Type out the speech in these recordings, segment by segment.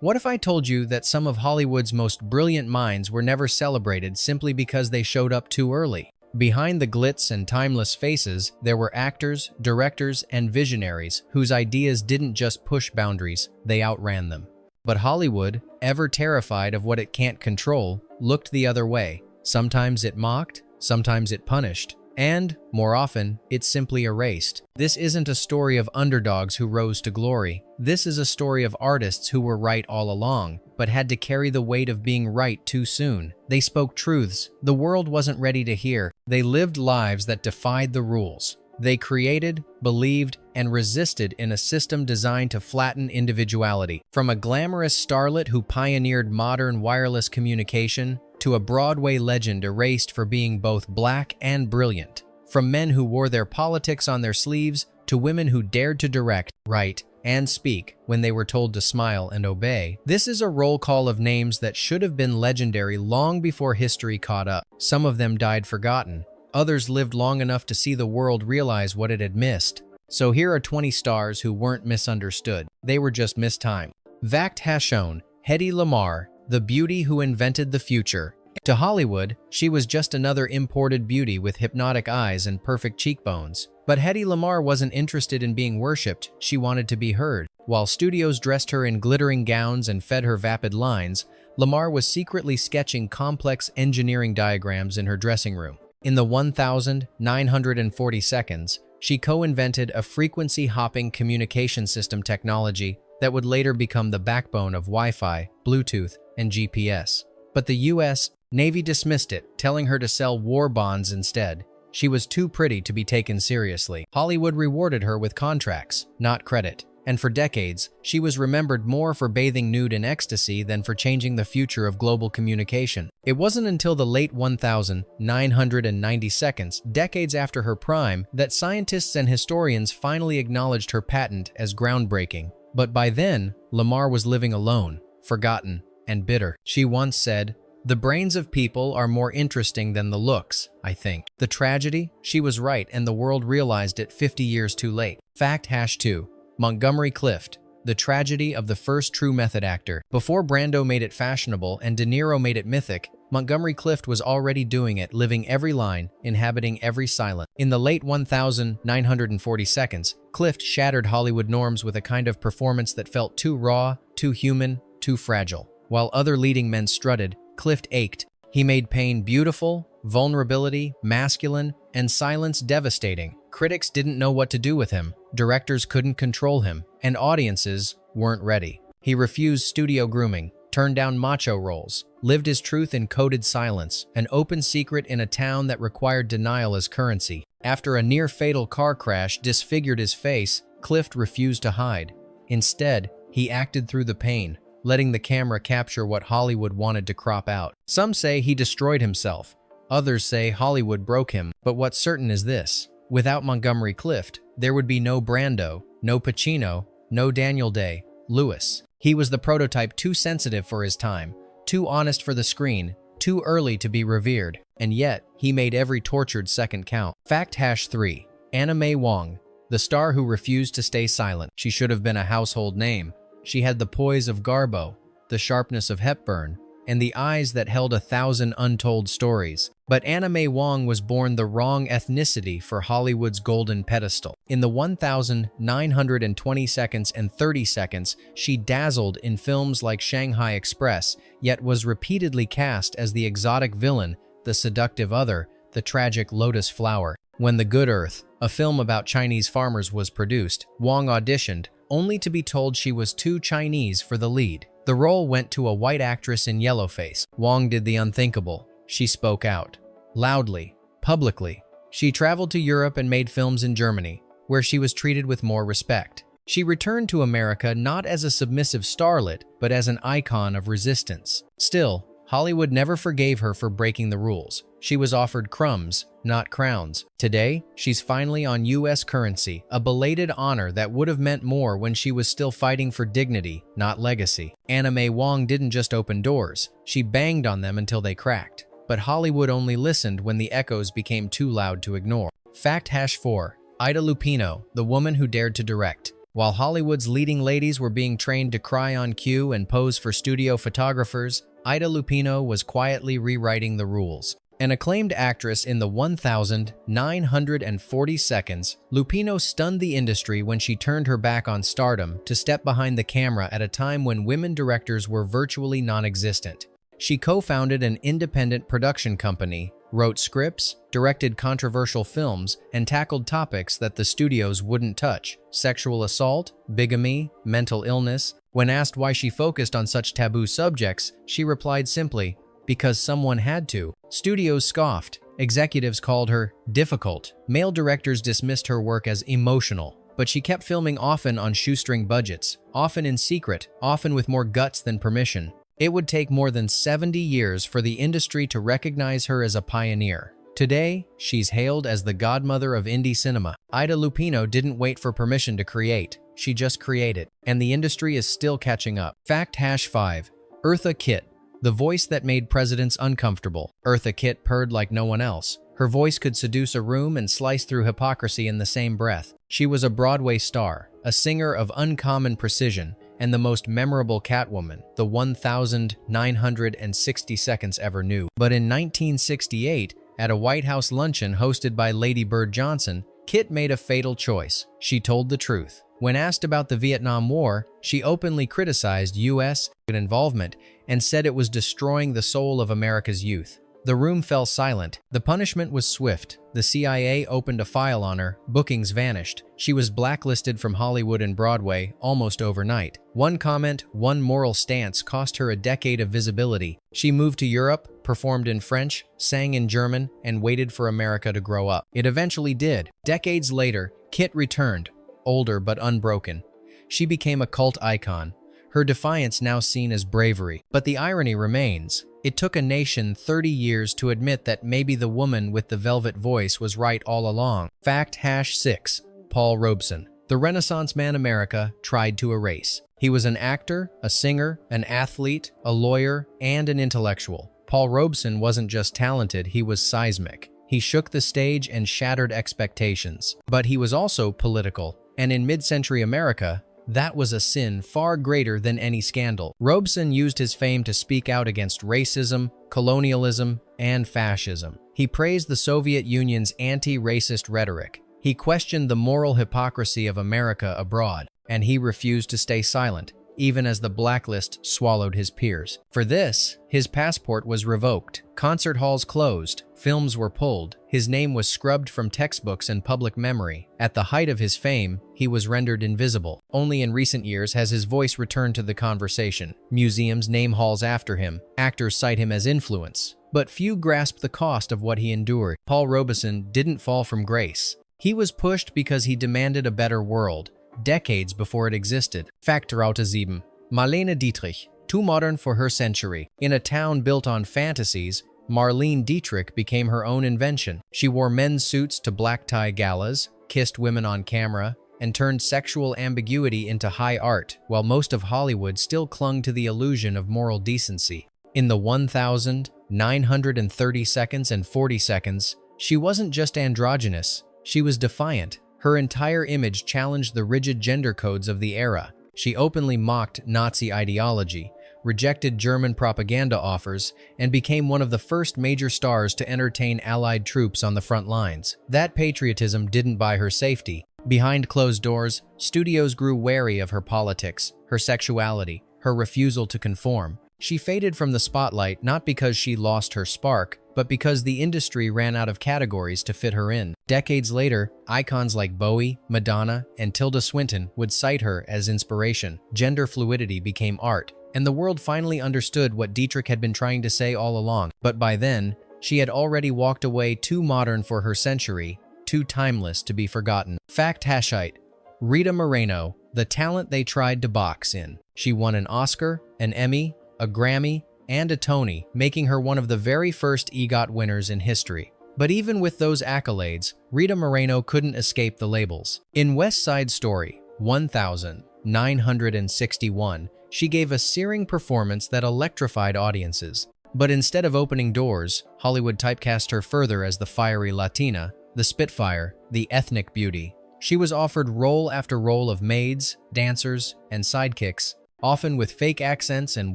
What if I told you that some of Hollywood's most brilliant minds were never celebrated simply because they showed up too early? Behind the glitz and timeless faces, there were actors, directors, and visionaries whose ideas didn't just push boundaries, they outran them. But Hollywood, ever terrified of what it can't control, looked the other way. Sometimes it mocked, sometimes it punished, and, more often, it simply erased. This isn't a story of underdogs who rose to glory. This is a story of artists who were right all along, but had to carry the weight of being right too soon. They spoke truths the world wasn't ready to hear. They lived lives that defied the rules. They created, believed, and resisted in a system designed to flatten individuality. From a glamorous starlet who pioneered modern wireless communication, to a Broadway legend erased for being both black and brilliant. From men who wore their politics on their sleeves, to women who dared to direct, write, and speak when they were told to smile and obey. This is a roll call of names that should have been legendary long before history caught up. Some of them died forgotten. Others lived long enough to see the world realize what it had missed. So here are 20 stars who weren't misunderstood. They were just mistimed. Fact has shown Hedy Lamarr, the beauty who invented the future. To Hollywood, she was just another imported beauty with hypnotic eyes and perfect cheekbones. But Hedy Lamarr wasn't interested in being worshipped, she wanted to be heard. While studios dressed her in glittering gowns and fed her vapid lines, Lamarr was secretly sketching complex engineering diagrams in her dressing room. In the 1,940 seconds, she co-invented a frequency-hopping communication system technology that would later become the backbone of Wi-Fi, Bluetooth, and GPS. But the US Navy dismissed it, telling her to sell war bonds instead. She was too pretty to be taken seriously. Hollywood rewarded her with contracts, not credit. And for decades, she was remembered more for bathing nude in ecstasy than for changing the future of global communication. It wasn't until the late 1,990 seconds, decades after her prime, that scientists and historians finally acknowledged her patent as groundbreaking. But by then, Lamarr was living alone, forgotten, and bitter. She once said, "The brains of people are more interesting than the looks, I think." The tragedy? She was right, and the world realized it 50 years too late. Fact #2. Montgomery Clift, the tragedy of the first true method actor. Before Brando made it fashionable and De Niro made it mythic, Montgomery Clift was already doing it, living every line, inhabiting every silence. In the late 1,940 seconds, Clift shattered Hollywood norms with a kind of performance that felt too raw, too human, too fragile. While other leading men strutted, Clift ached. He made pain beautiful, vulnerability masculine, and silence devastating. Critics didn't know what to do with him, directors couldn't control him, and audiences weren't ready. He refused studio grooming, turned down macho roles, lived his truth in coded silence, an open secret in a town that required denial as currency. After a near-fatal car crash disfigured his face, Clift refused to hide. Instead, he acted through the pain, letting the camera capture what Hollywood wanted to crop out. Some say he destroyed himself. Others say Hollywood broke him. But what's certain is this: without Montgomery Clift, there would be no Brando, no Pacino, no Daniel Day-Lewis. He was the prototype too sensitive for his time, too honest for the screen, too early to be revered. And yet, he made every tortured second count. Fact #3. Anna May Wong, the star who refused to stay silent. She should have been a household name. She had the poise of Garbo, the sharpness of Hepburn, and the eyes that held 1,000 untold stories. But Anna May Wong was born the wrong ethnicity for Hollywood's golden pedestal. In the 1,920 seconds and 30 seconds, she dazzled in films like Shanghai Express, yet was repeatedly cast as the exotic villain, the seductive other, the tragic lotus flower. When The Good Earth, a film about Chinese farmers, was produced, Wong auditioned, only to be told she was too Chinese for the lead. The role went to a white actress in yellowface. Wong did the unthinkable. She spoke out. Loudly, publicly. She traveled to Europe and made films in Germany, where she was treated with more respect. She returned to America not as a submissive starlet, but as an icon of resistance. Still, Hollywood never forgave her for breaking the rules. She was offered crumbs, not crowns. Today, she's finally on US currency, a belated honor that would have meant more when she was still fighting for dignity, not legacy. Anna May Wong didn't just open doors, she banged on them until they cracked. But Hollywood only listened when the echoes became too loud to ignore. Fact #4. Ida Lupino, the woman who dared to direct. While Hollywood's leading ladies were being trained to cry on cue and pose for studio photographers, Ida Lupino was quietly rewriting the rules. An acclaimed actress in the 1,940 seconds, Lupino stunned the industry when she turned her back on stardom to step behind the camera at a time when women directors were virtually non-existent. She co-founded an independent production company, wrote scripts, directed controversial films, and tackled topics that the studios wouldn't touch: sexual assault, bigamy, mental illness. When asked why she focused on such taboo subjects, she replied simply, "Because someone had to." Studios scoffed. Executives called her difficult. Male directors dismissed her work as emotional. But she kept filming, often on shoestring budgets, often in secret, often with more guts than permission. It would take more than 70 years for the industry to recognize her as a pioneer. Today, she's hailed as the godmother of indie cinema. Ida Lupino didn't wait for permission to create. She just created. And the industry is still catching up. Fact #5. Eartha Kitt. The voice that made presidents uncomfortable. Eartha Kitt purred like no one else. Her voice could seduce a room and slice through hypocrisy in the same breath. She was a Broadway star, a singer of uncommon precision, and the most memorable Catwoman the 1,960 seconds ever knew. But in 1968, at a White House luncheon hosted by Lady Bird Johnson, Kitt made a fatal choice. She told the truth. When asked about the Vietnam War, she openly criticized U.S. involvement and said it was destroying the soul of America's youth. The room fell silent. The punishment was swift. The CIA opened a file on her. Bookings vanished. She was blacklisted from Hollywood and Broadway almost overnight. One comment, one moral stance cost her a decade of visibility. She moved to Europe, performed in French, sang in German, and waited for America to grow up. It eventually did. Decades later, Kitt returned, older but unbroken. She became a cult icon. Her defiance now seen as bravery. But the irony remains. It took a nation 30 years to admit that maybe the woman with the velvet voice was right all along. Fact #6. Paul Robeson. The Renaissance man America tried to erase. He was an actor, a singer, an athlete, a lawyer, and an intellectual. Paul Robeson wasn't just talented, he was seismic. He shook the stage and shattered expectations. But he was also political. And in mid-century America, that was a sin far greater than any scandal. Robeson used his fame to speak out against racism, colonialism, and fascism. He praised the Soviet Union's anti-racist rhetoric. He questioned the moral hypocrisy of America abroad, and he refused to stay silent, even as the blacklist swallowed his peers. For this, his passport was revoked, concert halls closed, films were pulled, his name was scrubbed from textbooks and public memory. At the height of his fame, he was rendered invisible. Only in recent years has his voice returned to the conversation. Museums name halls after him, actors cite him as influence. But few grasp the cost of what he endured. Paul Robeson didn't fall from grace. He was pushed because he demanded a better world, decades before it existed. Fact #7. Marlene Dietrich, too modern for her century. In a town built on fantasies, Marlene Dietrich became her own invention. She wore men's suits to black tie galas, kissed women on camera, and turned sexual ambiguity into high art, while most of Hollywood still clung to the illusion of moral decency. In the 1,930 seconds and 40 seconds, she wasn't just androgynous, she was defiant. Her entire image challenged the rigid gender codes of the era. She openly mocked Nazi ideology, rejected German propaganda offers, and became one of the first major stars to entertain Allied troops on the front lines. That patriotism didn't buy her safety. Behind closed doors, studios grew wary of her politics, her sexuality, her refusal to conform. She faded from the spotlight not because she lost her spark, but because the industry ran out of categories to fit her in. Decades later, icons like Bowie, Madonna, and Tilda Swinton would cite her as inspiration. Gender fluidity became art, and the world finally understood what Dietrich had been trying to say all along. But by then, she had already walked away, too modern for her century, too timeless to be forgotten. Fact #8. Rita Moreno, the talent they tried to box in. She won an Oscar, an Emmy, a Grammy, and a Tony, making her one of the very first EGOT winners in history. But even with those accolades, Rita Moreno couldn't escape the labels. In West Side Story 1961, she gave a searing performance that electrified audiences. But instead of opening doors, Hollywood typecast her further as the fiery Latina, the Spitfire, the ethnic beauty. She was offered role after role of maids, dancers, and sidekicks, often with fake accents and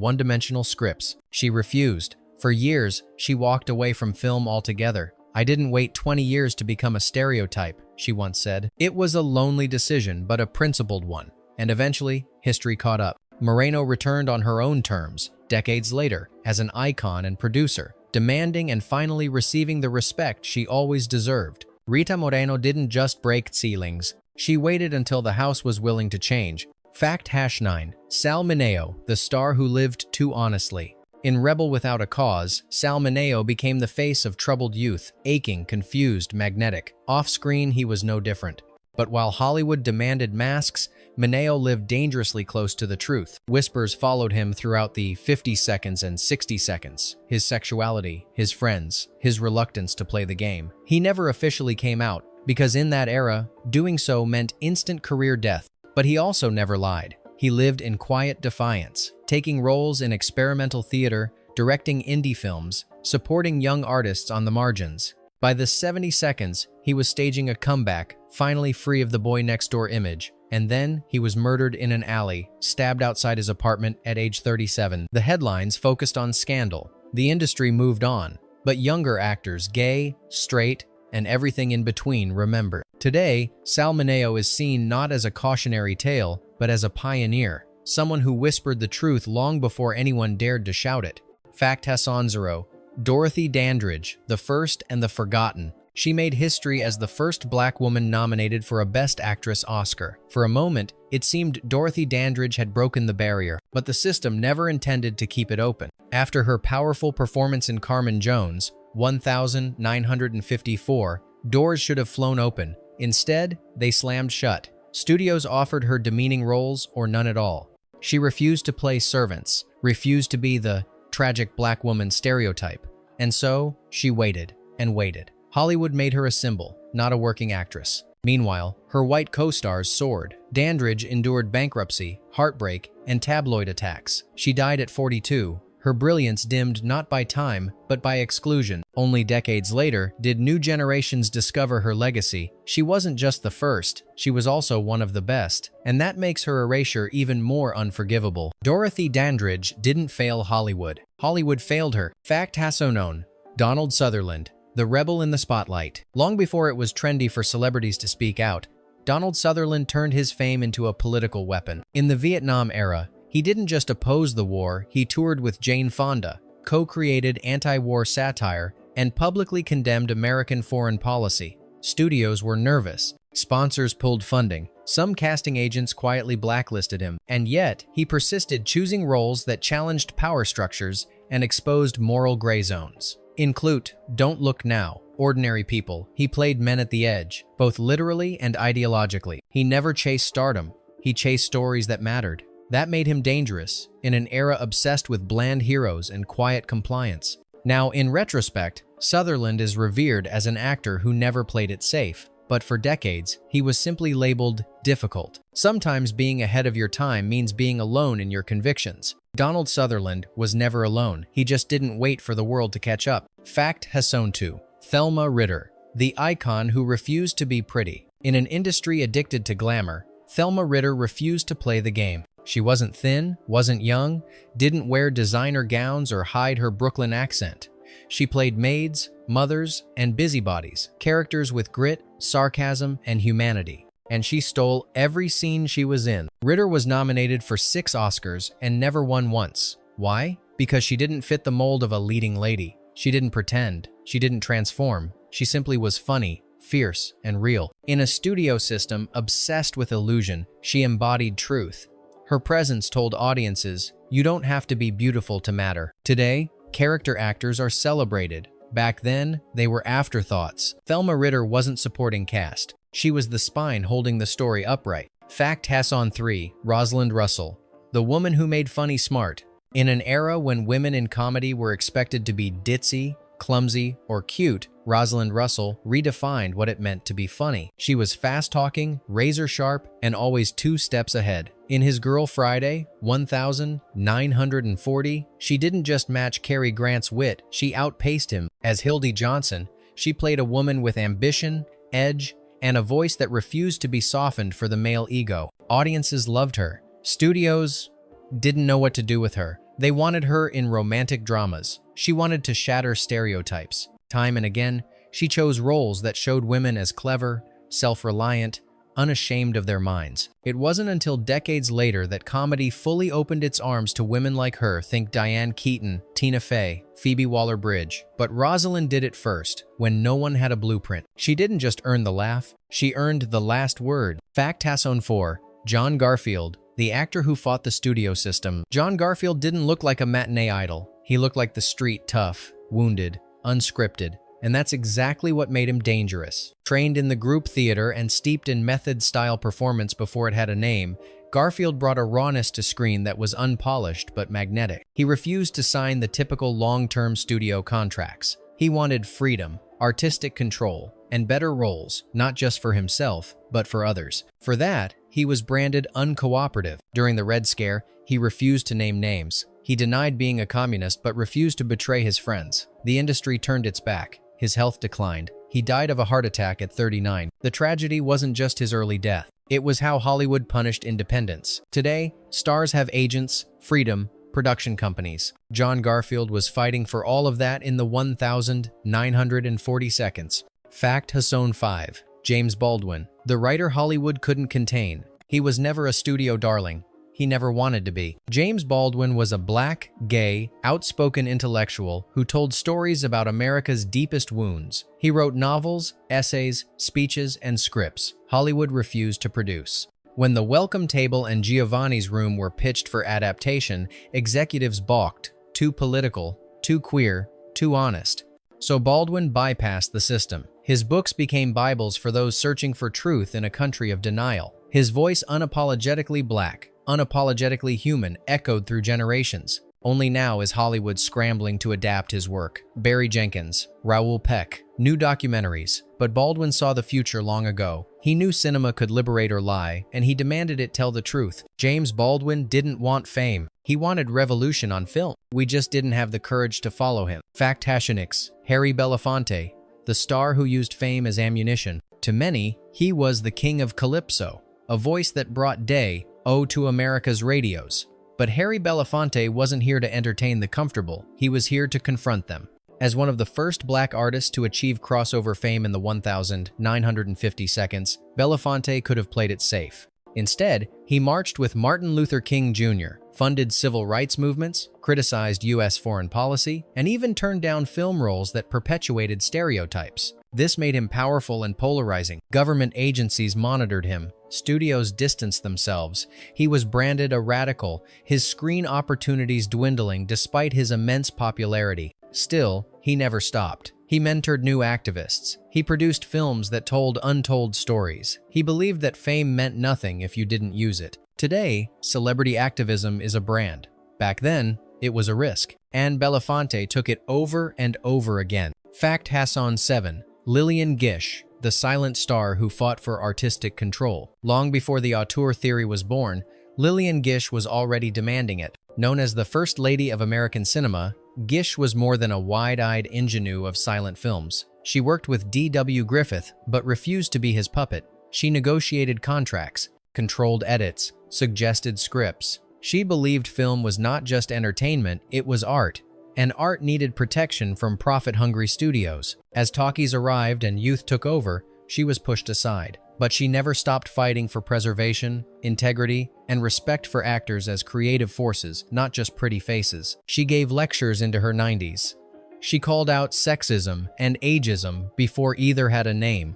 one-dimensional scripts. She refused. For years, she walked away from film altogether. "I didn't wait 20 years to become a stereotype," she once said. It was a lonely decision, but a principled one. And eventually, history caught up. Moreno returned on her own terms, decades later, as an icon and producer, demanding and finally receiving the respect she always deserved. Rita Moreno didn't just break ceilings. She waited until the house was willing to change. Fact #9. Sal Mineo, the star who lived too honestly. In Rebel Without a Cause, Sal Mineo became the face of troubled youth, aching, confused, magnetic. Off-screen, he was no different. But while Hollywood demanded masks, Mineo lived dangerously close to the truth. Whispers followed him throughout the 50 seconds and 60 seconds. His sexuality, his friends, his reluctance to play the game. He never officially came out, because in that era, doing so meant instant career death. But he also never lied. He lived in quiet defiance, taking roles in experimental theater, directing indie films, supporting young artists on the margins. By the 70 seconds, he was staging a comeback, finally free of the boy next door image. And then he was murdered in an alley, stabbed outside his apartment at age 37. The headlines focused on scandal. The industry moved on, but younger actors, gay, straight, and everything in between, remember. Today, Sal Mineo is seen not as a cautionary tale, but as a pioneer, someone who whispered the truth long before anyone dared to shout it. Fact #0. Dorothy Dandridge, the First and the Forgotten. She made history as the first Black woman nominated for a Best Actress Oscar. For a moment, it seemed Dorothy Dandridge had broken the barrier, but the system never intended to keep it open. After her powerful performance in Carmen Jones, 1954, doors should have flown open. Instead, they slammed shut. Studios offered her demeaning roles or none at all. She refused to play servants, refused to be the tragic Black woman stereotype. And so, she waited and waited. Hollywood made her a symbol, not a working actress. Meanwhile, her white co-stars soared. Dandridge endured bankruptcy, heartbreak, and tabloid attacks. She died at 42, her brilliance dimmed not by time, but by exclusion. Only decades later did new generations discover her legacy. She wasn't just the first, she was also one of the best, and that makes her erasure even more unforgivable. Dorothy Dandridge didn't fail Hollywood. Hollywood failed her. Fact #9. Donald Sutherland, the rebel in the spotlight. Long before it was trendy for celebrities to speak out, Donald Sutherland turned his fame into a political weapon. In the Vietnam era, he didn't just oppose the war, he toured with Jane Fonda, co-created anti-war satire, and publicly condemned American foreign policy. Studios were nervous. Sponsors pulled funding. Some casting agents quietly blacklisted him. And yet, he persisted, choosing roles that challenged power structures and exposed moral gray zones. In Clute, Don't Look Now, Ordinary People, he played men at the edge, both literally and ideologically. He never chased stardom. He chased stories that mattered. That made him dangerous, in an era obsessed with bland heroes and quiet compliance. Now, in retrospect, Sutherland is revered as an actor who never played it safe, but for decades, he was simply labeled difficult. Sometimes being ahead of your time means being alone in your convictions. Donald Sutherland was never alone. He just didn't wait for the world to catch up. Fact #2. Thelma Ritter, the icon who refused to be pretty. In an industry addicted to glamour, Thelma Ritter refused to play the game. She wasn't thin, wasn't young, didn't wear designer gowns or hide her Brooklyn accent. She played maids, mothers, and busybodies, characters with grit, sarcasm, and humanity. And she stole every scene she was in. Ritter was nominated for 6 Oscars and never won once. Why? Because she didn't fit the mold of a leading lady. She didn't pretend. She didn't transform. She simply was funny, fierce, and real. In a studio system obsessed with illusion, she embodied truth. Her presence told audiences, you don't have to be beautiful to matter. Today, character actors are celebrated. Back then, they were afterthoughts. Thelma Ritter wasn't supporting cast. She was the spine holding the story upright. Fact #3. Rosalind Russell, the woman who made funny smart. In an era when women in comedy were expected to be ditzy, clumsy, or cute, Rosalind Russell redefined what it meant to be funny. She was fast-talking, razor-sharp, and always 2 steps ahead. In His Girl Friday, 1940, she didn't just match Cary Grant's wit, she outpaced him. As Hildy Johnson, she played a woman with ambition, edge, and a voice that refused to be softened for the male ego. Audiences loved her. Studios didn't know what to do with her. They wanted her in romantic dramas. She wanted to shatter stereotypes. Time and again, she chose roles that showed women as clever, self-reliant, unashamed of their minds. It wasn't until decades later that comedy fully opened its arms to women like her. Think Diane Keaton, Tina Fey, Phoebe Waller-Bridge. But Rosalind did it first, when no one had a blueprint. She didn't just earn the laugh, she earned the last word. Fact Hasson 4. John Garfield, the actor who fought the studio system. John Garfield didn't look like a matinee idol. He looked like the street, tough, wounded, unscripted. And that's exactly what made him dangerous. Trained in the group theater and steeped in method-style performance before it had a name, Garfield brought a rawness to screen that was unpolished but magnetic. He refused to sign the typical long-term studio contracts. He wanted freedom, artistic control, and better roles, not just for himself, but for others. For that, he was branded uncooperative. During the Red Scare, he refused to name names. He denied being a communist but refused to betray his friends. The industry turned its back. His health declined. He died of a heart attack at 39. The tragedy wasn't just his early death. It was how Hollywood punished independence. Today, stars have agents, freedom, production companies. John Garfield was fighting for all of that in the 1,940 seconds. Fact Hasson 5. James Baldwin, the writer Hollywood couldn't contain. He was never a studio darling. He never wanted to be. James Baldwin was a black, gay, outspoken intellectual who told stories about America's deepest wounds. He wrote novels, essays, speeches, and scripts Hollywood refused to produce. When The Welcome Table and Giovanni's Room were pitched for adaptation, executives balked. Too political, too queer, too honest. So Baldwin bypassed the system. His books became Bibles for those searching for truth in a country of denial. His voice, unapologetically black, unapologetically human, echoed through generations. Only now is Hollywood scrambling to adapt his work. Barry Jenkins, Raoul Peck, new documentaries. But Baldwin saw the future long ago. He knew cinema could liberate or lie, and he demanded it tell the truth. James Baldwin didn't want fame. He wanted revolution on film. We just didn't have the courage to follow him. Fact Hashanix, Harry Belafonte, the star who used fame as ammunition. To many, he was the king of Calypso, a voice that brought day to America's radios. But Harry Belafonte wasn't here to entertain the comfortable. He was here to confront them. As one of the first black artists to achieve crossover fame in the 1,950 seconds, Belafonte could have played it safe. Instead, he marched with Martin Luther King Jr., funded civil rights movements, criticized U.S. foreign policy, and even turned down film roles that perpetuated stereotypes. This made him powerful and polarizing. Government agencies monitored him. Studios distanced themselves. He was branded a radical, his screen opportunities dwindling despite his immense popularity. Still, he never stopped. He mentored new activists. He produced films that told untold stories. He believed that fame meant nothing if you didn't use it. Today, celebrity activism is a brand. Back then, it was a risk. And Belafonte took it over and over again. Fact Hasson 7. Lillian Gish, the silent star who fought for artistic control. Long before the auteur theory was born, Lillian Gish was already demanding it. Known as the First Lady of American cinema, Gish was more than a wide-eyed ingenue of silent films. She worked with D.W. Griffith, but refused to be his puppet. She negotiated contracts, controlled edits, suggested scripts. She believed film was not just entertainment, it was art. And art needed protection from profit-hungry studios. As talkies arrived and youth took over, she was pushed aside. But she never stopped fighting for preservation, integrity, and respect for actors as creative forces, not just pretty faces. She gave lectures into her 90s. She called out sexism and ageism before either had a name.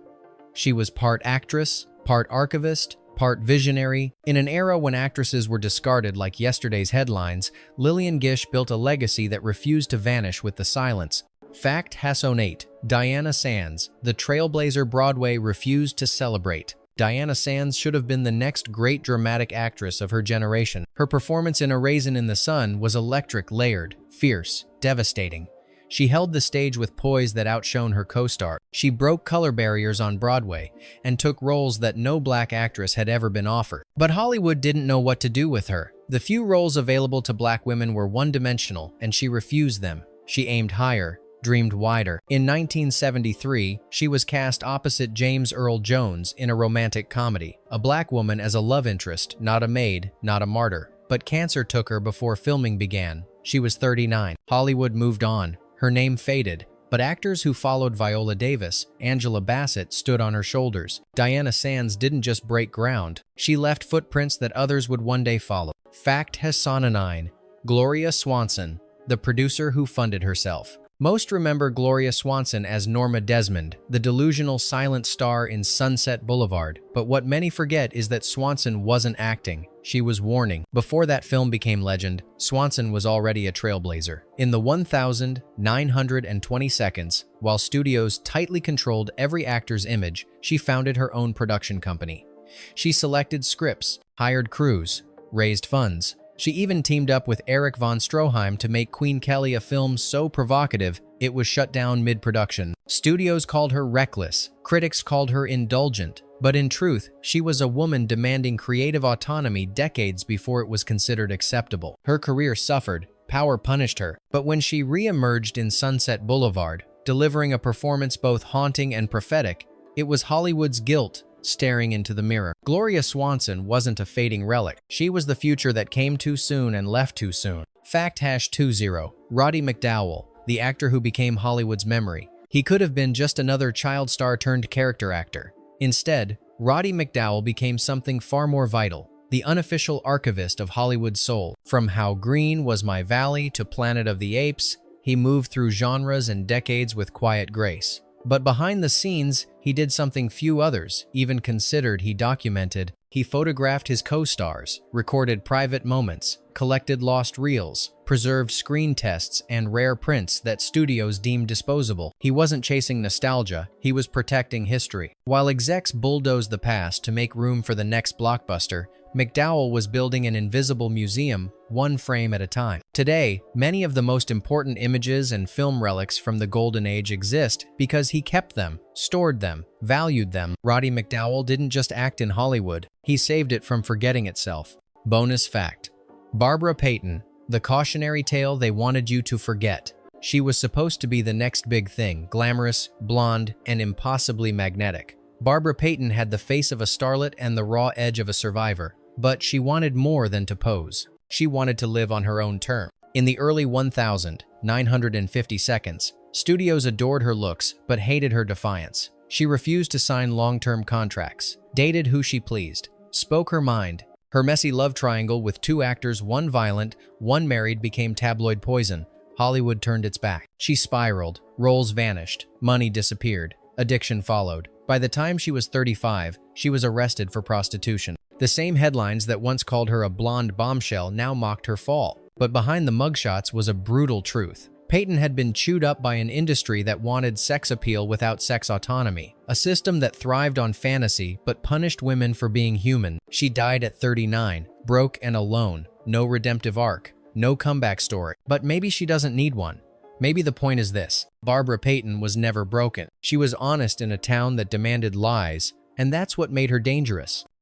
She was part actress, part archivist, part visionary. In an era when actresses were discarded like yesterday's headlines, Lillian Gish built a legacy that refused to vanish with the silence. Fact Hasson 8. Diana Sands, the trailblazer Broadway refused to celebrate. Diana Sands should have been the next great dramatic actress of her generation. Her performance in A Raisin in the Sun was electric, layered, fierce, devastating. She held the stage with poise that outshone her co-star. She broke color barriers on Broadway and took roles that no black actress had ever been offered. But Hollywood didn't know what to do with her. The few roles available to black women were one-dimensional, and she refused them. She aimed higher, dreamed wider. In 1973, she was cast opposite James Earl Jones in a romantic comedy. A black woman as a love interest, not a maid, not a martyr. But cancer took her before filming began. She was 39. Hollywood moved on. Her name faded. But actors who followed Viola Davis, Angela Bassett stood on her shoulders. Diana Sands didn't just break ground. She left footprints that others would one day follow. Fact Hassanine. Gloria Swanson, the producer who funded herself. Most remember Gloria Swanson as Norma Desmond, the delusional silent star in Sunset Boulevard. But what many forget is that Swanson wasn't acting. She was warning. Before that film became legend, Swanson was already a trailblazer. In the 1,920 seconds, while studios tightly controlled every actor's image, she founded her own production company. She selected scripts, hired crews, raised funds. She even teamed up with Erich von Stroheim to make Queen Kelly a film so provocative it was shut down mid-production. Studios called her reckless, critics called her indulgent, but in truth, she was a woman demanding creative autonomy decades before it was considered acceptable. Her career suffered, power punished her, but when she re-emerged in Sunset Boulevard, delivering a performance both haunting and prophetic, it was Hollywood's guilt staring into the mirror. Gloria Swanson wasn't a fading relic. She was the future that came too soon and left too soon. Fact #20. Roddy McDowall, the actor who became Hollywood's memory. He could have been just another child star turned character actor. Instead, Roddy McDowall became something far more vital, the unofficial archivist of Hollywood's soul. From How Green Was My Valley to Planet of the Apes, he moved through genres and decades with quiet grace. But behind the scenes, he did something few others even considered. He documented. He photographed his co-stars, recorded private moments, collected lost reels, preserved screen tests and rare prints that studios deemed disposable. He wasn't chasing nostalgia, he was protecting history. While execs bulldozed the past to make room for the next blockbuster, McDowall was building an invisible museum, one frame at a time. Today, many of the most important images and film relics from the Golden Age exist because he kept them, stored them, valued them. Roddy McDowall didn't just act in Hollywood, he saved it from forgetting itself. Bonus fact: Barbara Payton, the cautionary tale they wanted you to forget. She was supposed to be the next big thing, glamorous, blonde, and impossibly magnetic. Barbara Payton had the face of a starlet and the raw edge of a survivor. But she wanted more than to pose. She wanted to live on her own terms. In the early 1,950 seconds, studios adored her looks but hated her defiance. She refused to sign long-term contracts, dated who she pleased, spoke her mind. Her messy love triangle with two actors, one violent, one married, became tabloid poison. Hollywood turned its back. She spiraled, roles vanished, money disappeared, addiction followed. By the time she was 35, she was arrested for prostitution. The same headlines that once called her a blonde bombshell now mocked her fall. But behind the mugshots was a brutal truth. Payton had been chewed up by an industry that wanted sex appeal without sex autonomy, a system that thrived on fantasy but punished women for being human. She died at 39, broke and alone, no redemptive arc, no comeback story. But maybe she doesn't need one. Maybe the point is this: Barbara Payton was never broken. She was honest in a town that demanded lies, and that's what made her dangerous.